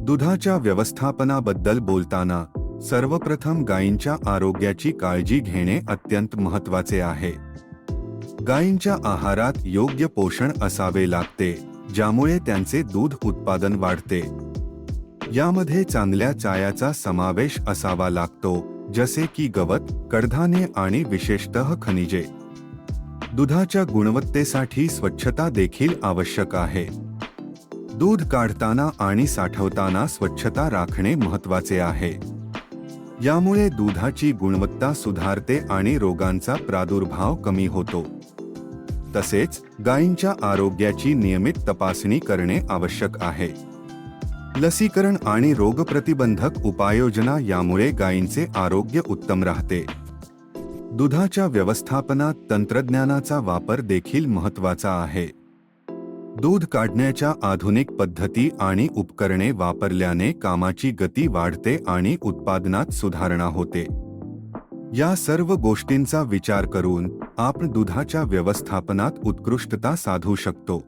दुधाच्या व्यवस्थापनाबद्दल बोलताना सर्वप्रथम गायींच्या आरोग्याची काळजी घेणे अत्यंत महत्त्वाचे आहे. गायींच्या आहारात योग्य पोषण असावे लागते, ज्यामुळे त्यांचे दूध उत्पादन वाढते. यामध्ये चांगल्या चाऱ्याचा समावेश असावा लागतो, जसे की गवत, कडधान्ये आणि विशेषतः खनिजे. दुधाच्या गुणवत्तेसाठी स्वच्छता देखील आवश्यक आहे. दूध काढताना आणि साठवताना स्वच्छता राखणे महत्त्वाचे आहे. यामुळे दुधाची गुणवत्ता सुधारते आणि रोगांचा प्रादुर्भाव कमी होतो. तसेच गायींच्या आरोग्याची नियमित तपासणी करणे आवश्यक आहे. लसीकरण आणि रोगप्रतिबंधक उपाययोजना यामुळे गायींचे आरोग्य उत्तम राहते. दुधाच्या व्यवस्थापनात तंत्रज्ञानाचा वापर देखील महत्त्वाचा आहे. दूध काढण्याच्या आधुनिक पद्धती आणि उपकरणे वापरल्याने कामाची गती वाढते आणि उत्पादनात सुधारणा होते. या सर्व गोष्टींचा विचार करून आपण दुधाच्या व्यवस्थापनात उत्कृष्टता साधू शकतो.